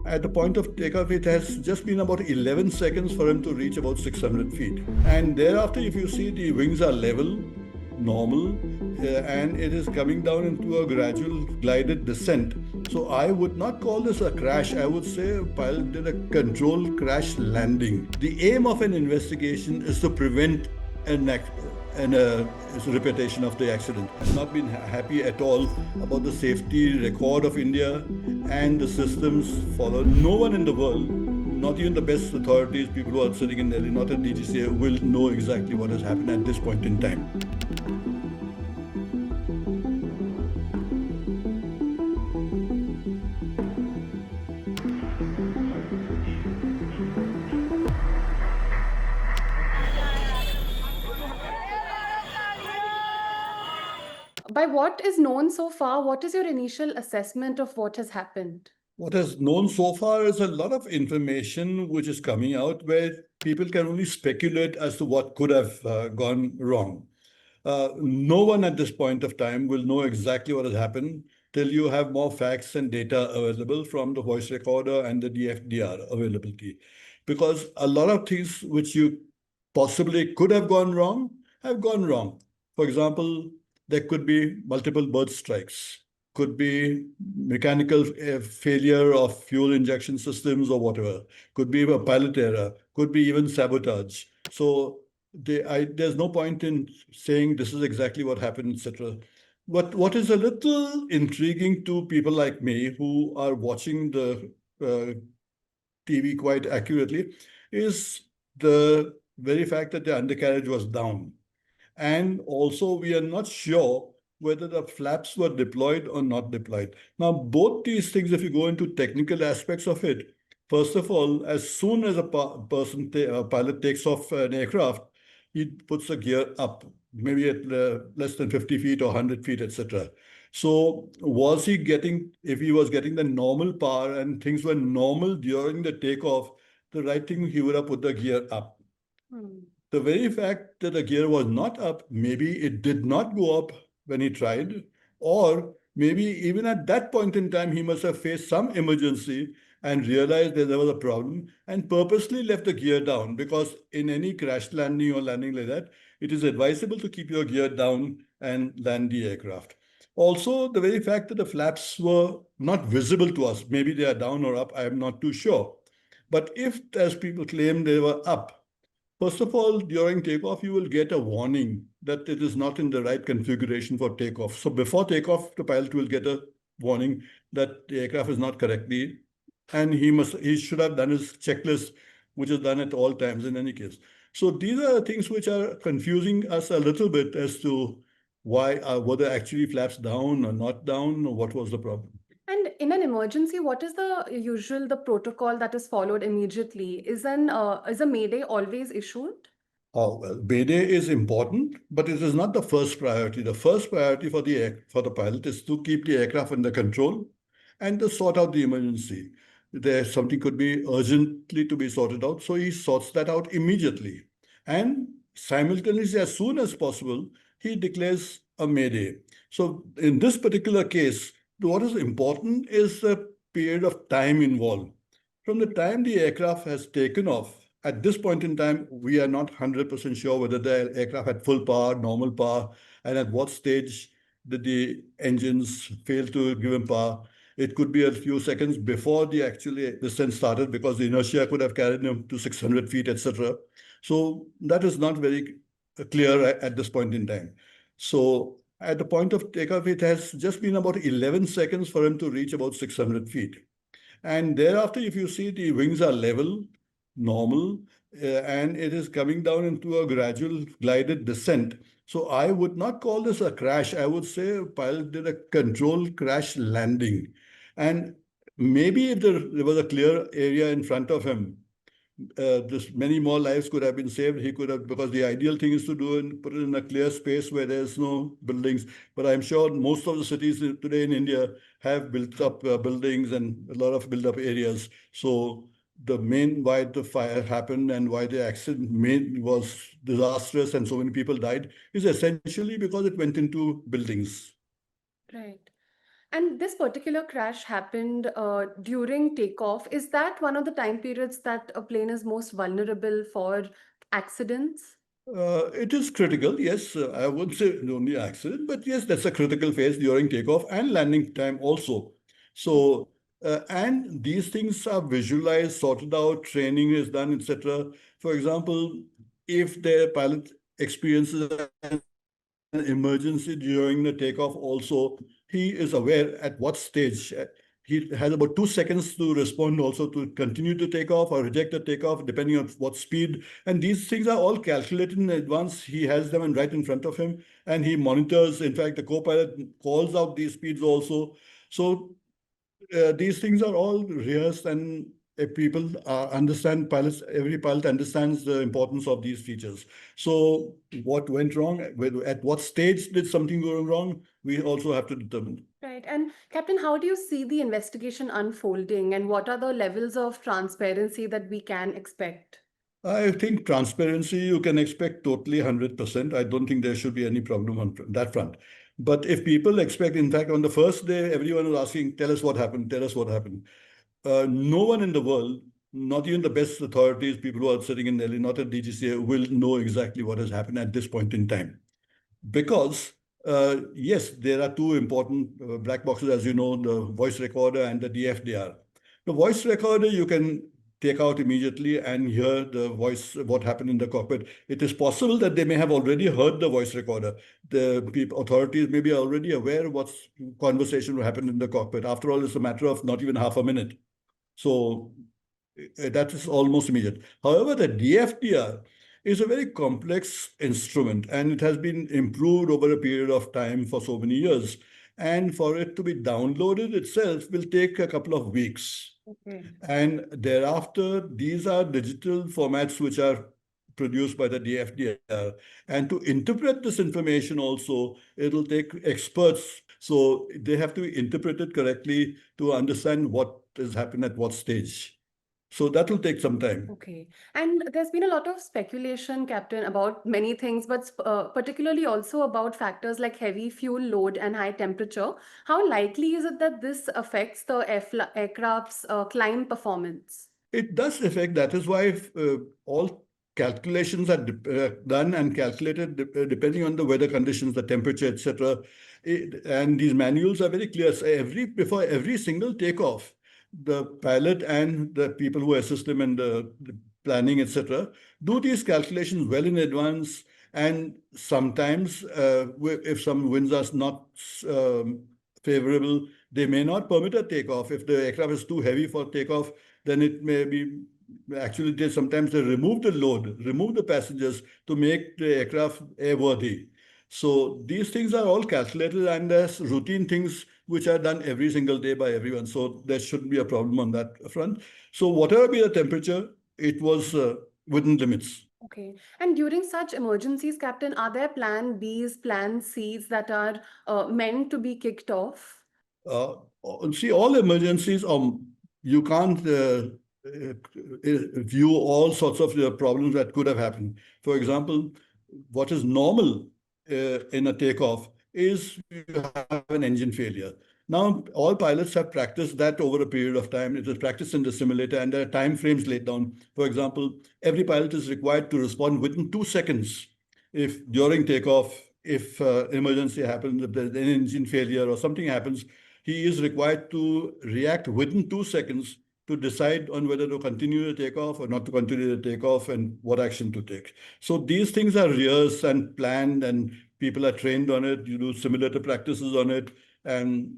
At the point of takeoff, it has just been about 11 seconds for him to reach about 600 feet. And thereafter, if you see, the wings are level, normal, and it is coming down into a gradual glided descent. So I would not call this a crash. I would say a pilot did a controlled crash landing. The aim of an investigation is to prevent an repetition of the accident. I've not been happy at all about the safety record of India and the systems followed. No one in the world, not even the best authorities, people who are sitting in Delhi, not at DGCA, will know exactly what has happened at this point in time. By what is known so far, what is your initial assessment of what has happened? What is known so far is a lot of information which is coming out where people can only speculate as to what could have gone wrong. No one at this point of time will know exactly what has happened till you have more facts and data available from the voice recorder and the DFDR availability. Because a lot of things which you possibly could have gone wrong have gone wrong. For example, there could be multiple bird strikes, could be mechanical failure of fuel injection systems or whatever, could be a pilot error, could be even sabotage. So there's no point in saying this is exactly what happened, etc. But what is a little intriguing to people like me who are watching the TV quite accurately is the very fact that the undercarriage was down. And also, we are not sure whether the flaps were deployed or not deployed. Now, both these things, if you go into technical aspects of it, first of all, as soon as a pilot takes off an aircraft, he puts a gear up, maybe at less than 50 feet or 100 feet, etc. So was he getting, if he was getting the normal power and things were normal during the takeoff, the right thing, he would have put the gear up. The very fact that the gear was not up, maybe it did not go up when he tried, or maybe even at that point in time, he must have faced some emergency and realized that there was a problem and purposely left the gear down, because in any crash landing or landing like that, it is advisable to keep your gear down and land the aircraft. Also, the very fact that the flaps were not visible to us, maybe they are down or up, I am not too sure. But if, as people claim, they were up, first of all, during takeoff, you will get a warning that it is not in the right configuration for takeoff. So before takeoff, the pilot will get a warning that the aircraft is not correctly, and he should have done his checklist, which is done at all times in any case. So these are things which are confusing us a little bit as to why were there actually flaps down or not down, or what was the problem. And in an emergency, what is the protocol that is followed immediately? Is a mayday always issued? Oh, well, Mayday is important, but it is not the first priority. The first priority for the pilot is to keep the aircraft under control and to sort out the emergency. There something could be urgently to be sorted out, so he sorts that out immediately. And simultaneously, as soon as possible, he declares a Mayday. So in this particular case, what is important is the period of time involved. From the time the aircraft has taken off, at this point in time, we are not 100% sure whether the aircraft had full power, normal power, and at what stage did the engines fail to give him power. It could be a few seconds before the actually descent started, because the inertia could have carried him to 600 feet, etc. So that is not very clear at this point in time. So at the point of takeoff, it has just been about 11 seconds for him to reach about 600 feet. And thereafter, if you see, the wings are level, normal, and it is coming down into a gradual glided descent. So I would not call this a crash. I would say a pilot did a controlled crash landing. And maybe if there was a clear area in front of him, many more lives could have been saved. He could have, because the ideal thing is to do and put it in a clear space where there's no buildings. But I'm sure most of the cities today in India have built up buildings and a lot of built up areas. So the main why the fire happened and why the accident was disastrous and so many people died is essentially because it went into buildings. Right. And this particular crash happened during takeoff. Is that one of the time periods that a plane is most vulnerable for accidents? It is critical, yes. I would say only accident, but yes, that's a critical phase during takeoff and landing time also. So, and these things are visualized, sorted out, training is done, etc. For example, if the pilot experiences an emergency during the takeoff also, he is aware at what stage. He has about 2 seconds to respond also to continue to take off or reject the takeoff, depending on what speed. And these things are all calculated in advance. He has them right in front of him and he monitors. In fact, the co-pilot calls out these speeds also. So these things are all rehearsed and people understand pilots, every pilot understands the importance of these features. So what went wrong, at what stage did something go wrong, we also have to determine. Right. And Captain, how do you see the investigation unfolding, and what are the levels of transparency that we can expect? I think transparency you can expect totally 100%. I don't think there should be any problem on that front. But if people expect, in fact, on the first day, everyone was asking, tell us what happened, tell us what happened. No one in the world, not even the best authorities, people who are sitting in Delhi, not at DGCA, will know exactly what has happened at this point in time. Because, yes, there are two important black boxes, as you know, the voice recorder and the DFDR. The voice recorder, you can take out immediately and hear the voice, what happened in the cockpit. It is possible that they may have already heard the voice recorder. The people, authorities may be already aware what's conversation happened in the cockpit. After all, it's a matter of not even half a minute. So that is almost immediate. However, the DFDR is a very complex instrument and it has been improved over a period of time for so many years. And for it to be downloaded itself will take a couple of weeks. Okay. And thereafter, these are digital formats which are produced by the DFDR. And to interpret this information also, it'll take experts. So they have to interpret it correctly to understand what has happened at what stage. So that will take some time. Okay. And there's been a lot of speculation, Captain, about many things, but particularly also about factors like heavy fuel load and high temperature. How likely is it that this affects the aircraft's climb performance? It does affect. That is why all calculations are done and calculated depending on the weather conditions, the temperature, etc. And these manuals are very clear. So before every single takeoff, the pilot and the people who assist him in the planning, etc., do these calculations well in advance. And sometimes, if some winds are not favorable, they may not permit a takeoff. If the aircraft is too heavy for takeoff, then it may be actually sometimes they remove the load, remove the passengers to make the aircraft airworthy. So these things are all calculated and there's routine things which are done every single day by everyone. So there shouldn't be a problem on that front. So whatever be the temperature, it was within limits. Okay. And during such emergencies, Captain, are there plan Bs, plan Cs that are meant to be kicked off? Uh, See, all emergencies, you can't view all sorts of problems that could have happened. For example, what is normal in a takeoff is you have an engine failure. Now, all pilots have practiced that over a period of time. It is practiced in the simulator and there are time frames laid down. For example, every pilot is required to respond within 2 seconds if during takeoff, if emergency happens, if there's an engine failure or something happens, he is required to react within 2 seconds to decide on whether to continue the takeoff or not to continue the takeoff and what action to take. So these things are rehearsed and planned and people are trained on it. You do simulator practices on it and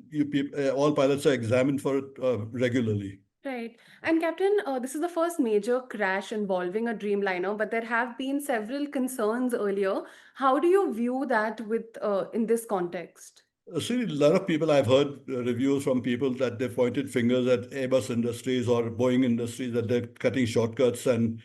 all pilots are examined for it regularly. Right. And Captain, this is the first major crash involving a Dreamliner, but there have been several concerns earlier. How do you view that with in this context? See, a lot of people I've heard reviews from people that they pointed fingers at Airbus Industries or Boeing Industries that they're cutting shortcuts, and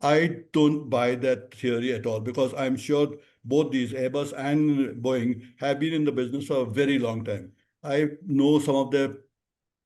I don't buy that theory at all because I'm sure both these Airbus and Boeing have been in the business for a very long time. I know some of the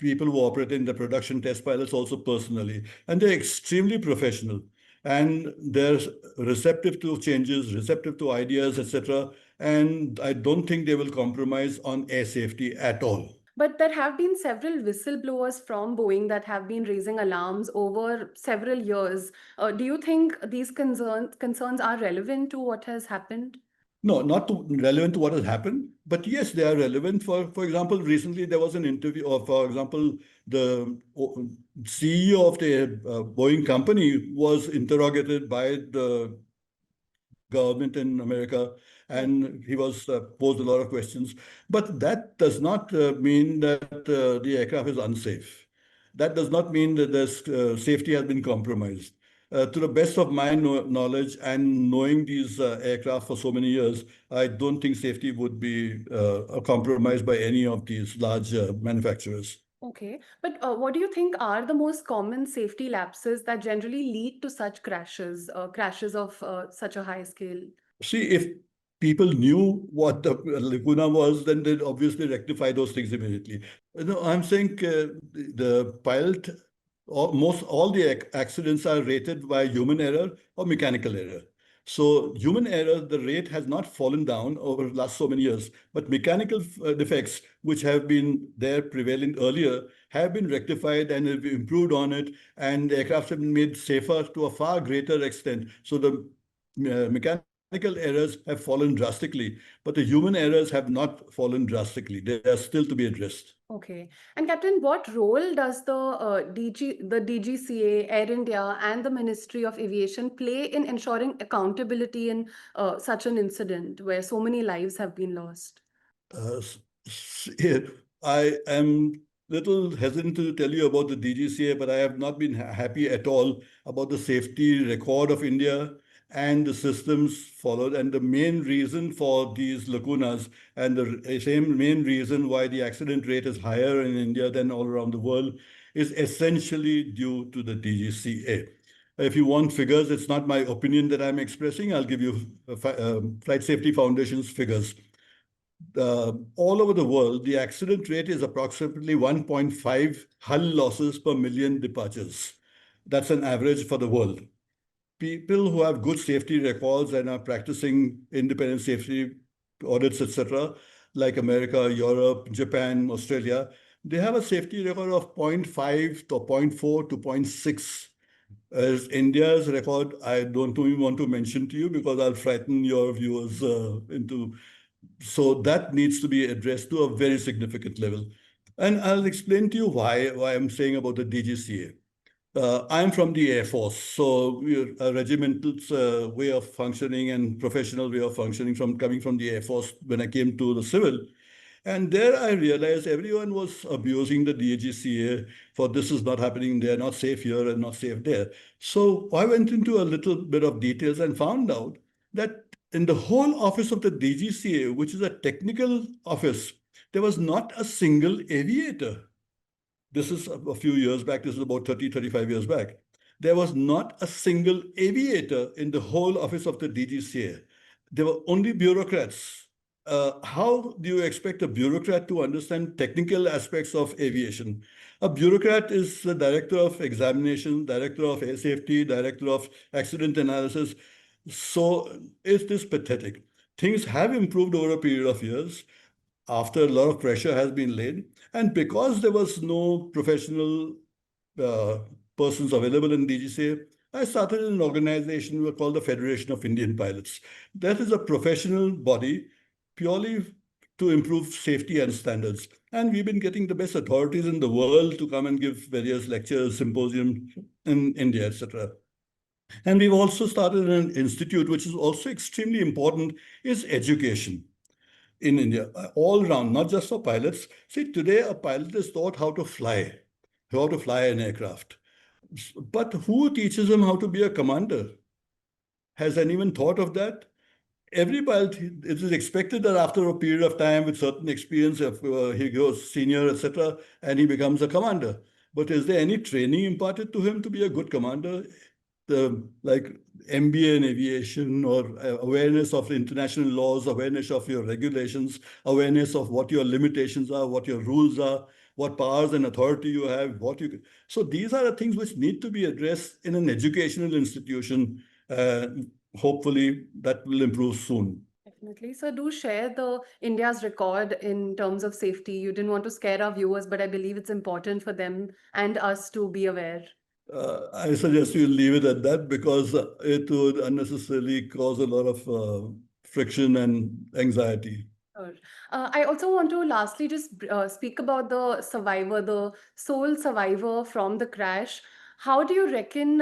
people who operate in the production test pilots also personally, and they're extremely professional and they're receptive to changes, receptive to ideas, etc. and I don't think they will compromise on air safety at all. But there have been several whistleblowers from Boeing that have been raising alarms over several years. Do you think these concerns are relevant to what has happened? No, not relevant to what has happened, but yes, they are relevant. For example, recently there was an interview of, for example, the CEO of the Boeing company was interrogated by the government in America, and he was posed a lot of questions. But that does not mean that the aircraft is unsafe. That does not mean that the safety has been compromised. To the best of my knowledge and knowing these aircraft for so many years, I don't think safety would be compromised by any of these large manufacturers. Okay, but what do you think are the most common safety lapses that generally lead to such crashes, crashes of such a high scale? See, if people knew what the lacuna was, then they'd obviously rectify those things immediately. I'm saying the pilot, most all the accidents are rated by human error or mechanical error. So human error, the rate has not fallen down over the last so many years, but mechanical defects, which have been there prevalent earlier, have been rectified and have improved on it, and aircraft have been made safer to a far greater extent. So the mechanical errors have fallen drastically, but the human errors have not fallen drastically. They are still to be addressed. Okay. And Captain, what role does the DGCA, Air India, and the Ministry of Aviation play in ensuring accountability in such an incident where so many lives have been lost? Uh, I am little hesitant to tell you about the DGCA, but I have not been happy at all about the safety record of India and the systems followed. And the main reason for these lacunas and the same main reason why the accident rate is higher in India than all around the world is essentially due to the DGCA. If you want figures, it's not my opinion that I'm expressing. I'll give you Flight Safety Foundation's figures. All over the world, the accident rate is approximately 1.5 hull losses per million departures. That's an average for the world. People who have good safety records and are practicing independent safety audits, etc., like America, Europe, Japan, Australia, they have a safety record of zero point 0.5 to zero point 0.4 to zero point 0.6. As India's record, I don't even want to mention to you because I'll frighten your viewers into. So that needs to be addressed to a very significant level. And I'll explain to you why I'm saying about the DGCA. I'm from the Air Force, so we're a regimental way of functioning and professional way of functioning from coming from the Air Force when I came to the civil. And there I realized everyone was abusing the DGCA for this is not happening there, not safe here and not safe there. So I went into a little bit of details and found out that in the whole office of the DGCA, which is a technical office, there was not a single aviator. This is a few years back. This is about 30, 35 years back. There was not a single aviator in the whole office of the DGCA. There were only bureaucrats. How do you expect a bureaucrat to understand technical aspects of aviation? A bureaucrat is the director of examination, director of air safety, director of accident analysis. So it is pathetic. Things have improved over a period of years after a lot of pressure has been laid. And because there was no professional uh, persons available in DGCA, I started an organization we called the Federation of Indian Pilots. That is a professional body purely to improve safety and standards. And we've been getting the best authorities in the world to come and give various lectures, symposiums in India, etc. And we've also started an institute, which is also extremely important, is education in India, all around, not just for pilots. See, today a pilot is taught how to fly an aircraft. But who teaches him how to be a commander? Has anyone thought of that? Every pilot, it is expected that after a period of time with certain experience, if he goes senior, etc., and he becomes a commander. But is there any training imparted to him to be a good commander? Like MBA in aviation or awareness of international laws, awareness of your regulations, awareness of what your limitations are, what your rules are, what powers and authority you have, what you can. So these are the things which need to be addressed in an educational institution. Hopefully that will improve soon. Definitely. So do share the India's record in terms of safety. You didn't want to scare our viewers, but I believe it's important for them and us to be aware. I suggest you leave it at that because it would unnecessarily cause a lot of friction and anxiety. Sure. I also want to lastly just speak about the survivor, the sole survivor from the crash. How do you reckon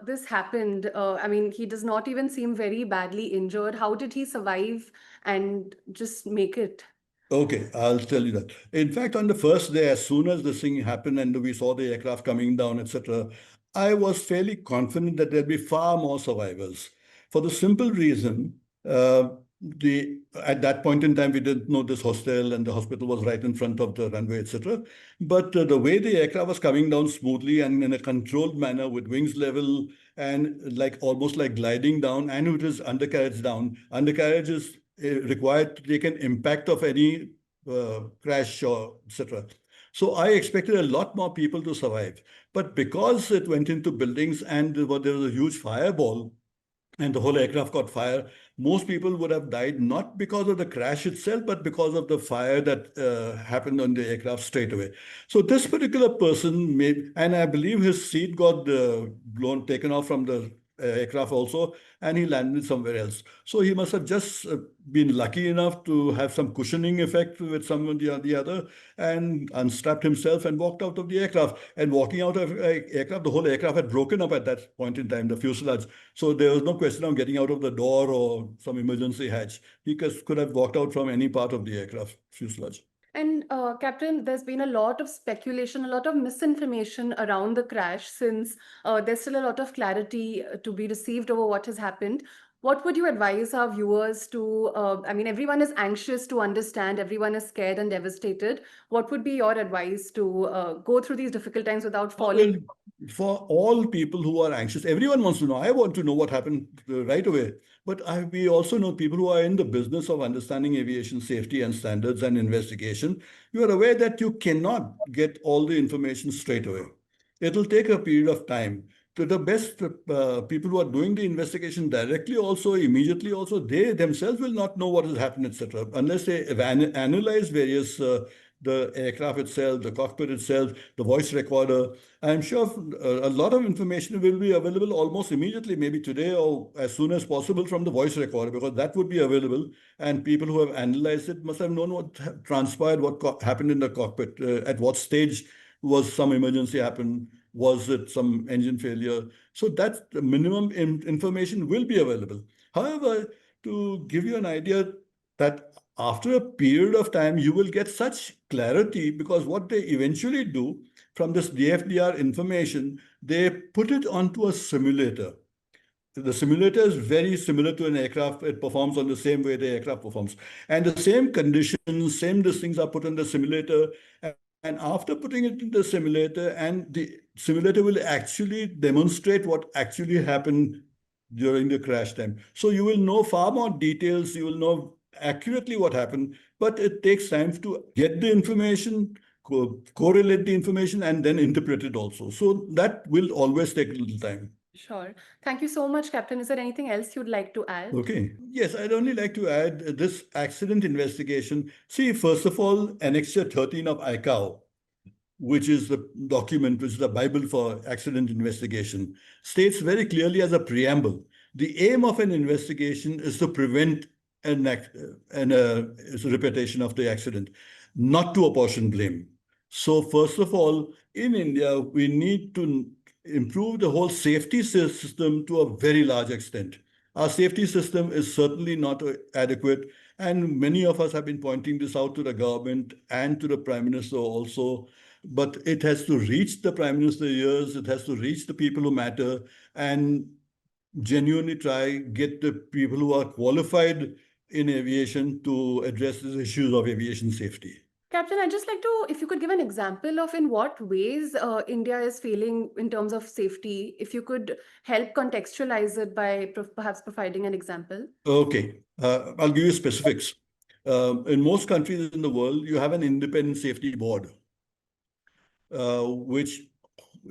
this happened? I mean, he does not even seem very badly injured. How did he survive and just make it? Okay, I'll tell you that. In fact, on the first day, as soon as this thing happened and we saw the aircraft coming down, etc., I was fairly confident that there'd be far more survivors. For the simple reason, the at that point in time we didn't know this hostel and the hospital was right in front of the runway, etc. But the way the aircraft was coming down smoothly and in a controlled manner with wings level and like almost like gliding down, and it is undercarriage down. Undercarriage is required to take an impact of any crash or etc. So I expected a lot more people to survive. But because it went into buildings and there was a huge fireball, and the whole aircraft caught fire, most people would have died not because of the crash itself, but because of the fire that happened on the aircraft straight away. So this particular person made, and I believe his seat got taken off from the aircraft also, and he landed somewhere else. So he must have just been lucky enough to have some cushioning effect with someone or the other, and unstrapped himself and walked out of the aircraft. And walking out of aircraft, the whole aircraft had broken up at that point in time, the fuselage. So there was no question of getting out of the door or some emergency hatch. He could have walked out from any part of the aircraft fuselage. And Captain, there's been a lot of speculation, a lot of misinformation around the crash since there's still a lot of clarity to be received over what has happened. What would you advise our viewers to? I mean, everyone is anxious to understand, everyone is scared and devastated. What would be your advice to go through these difficult times without falling? Well, for all people who are anxious, everyone wants to know. I want to know what happened right away. But we also know people who are in the business of understanding aviation safety and standards and investigation. You are aware that you cannot get all the information straight away. It'll take a period of time. To the best people who are doing the investigation directly, also immediately, also they themselves will not know what has happened, etc., unless they have analyzed various the aircraft itself, the cockpit itself, the voice recorder. I'm sure a lot of information will be available almost immediately, maybe today or as soon as possible from the voice recorder, because that would be available. And people who have analyzed it must have known what transpired, what happened in the cockpit, at what stage was some emergency happen, was it some engine failure. So that minimum information will be available. However, to give you an idea that after a period of time, you will get such clarity because what they eventually do from this DFDR information, they put it onto a simulator. The simulator is very similar to an aircraft. It performs on the same way the aircraft performs. And the same conditions, same these things are put in the simulator. And after putting it in the simulator, and the simulator will actually demonstrate what actually happened during the crash time. So you will know far more details. You will know accurately what happened, but it takes time to get the information, correlate the information, and then interpret it also. So that will always take a little time. Sure. Thank you so much, Captain. Is there anything else you'd like to add? Okay. Yes, I'd only like to add this accident investigation. See, first of all, Annexure 13 of ICAO, which is the document, which is the Bible for accident investigation, states very clearly as a preamble, the aim of an investigation is to prevent a repetition of the accident, not to apportion blame. So first of all, in India, we need to improve the whole safety system to a very large extent. Our safety system is certainly not adequate, and many of us have been pointing this out to the government and to the Prime Minister also. But it has to reach the Prime Minister's ears, it has to reach the people who matter, and genuinely try get the people who are qualified in aviation to address these issues of aviation safety. Captain, I'd just like to, if you could give an example of in what ways India is failing in terms of safety, if you could help contextualize it by perhaps providing an example. Okay, I'll give you specifics. In most countries in the world, you have an independent safety board, which,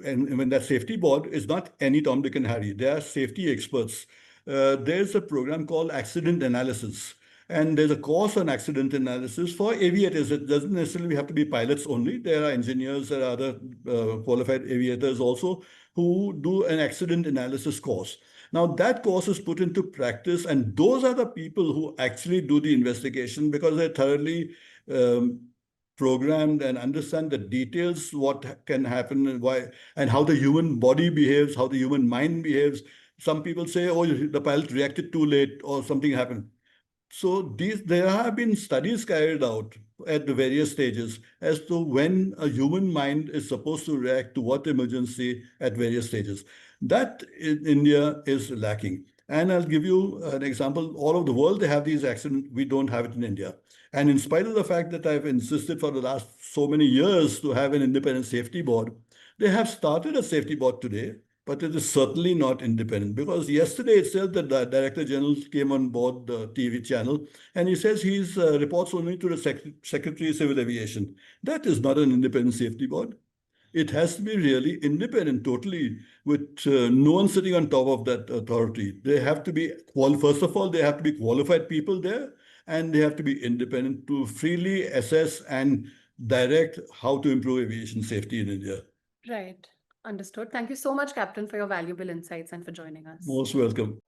and when that safety board is not any Tom, Dick, and Harry, they are safety experts. There's a program called accident analysis. And there's a course on accident analysis for aviators. It doesn't necessarily have to be pilots only. There are engineers, there are other qualified aviators also who do an accident analysis course. Now, that course is put into practice, and those are the people who actually do the investigation because they're thoroughly um, programmed and understand the details, what can happen and why, and how the human body behaves, how the human mind behaves. Some people say, oh, the pilot reacted too late or something happened. So there have been studies carried out at the various stages as to when a human mind is supposed to react to what emergency at various stages. That in India is lacking. And I'll give you an example. All over the world, they have these accidents. We don't have it in India. And in spite of the fact that I've insisted for the last so many years to have an independent safety board, they have started a safety board today, but it is certainly not independent because yesterday itself the Director General came on board the TV channel and he says he reports only to the Secretary of Civil Aviation. That is not an independent safety board. It has to be really independent, totally, with no one sitting on top of that authority. They have to be, first of all, they have to be qualified people there, and they have to be independent to freely assess and direct how to improve aviation safety in India. Right. Understood. Thank you so much, Captain, for your valuable insights and for joining us. Most welcome.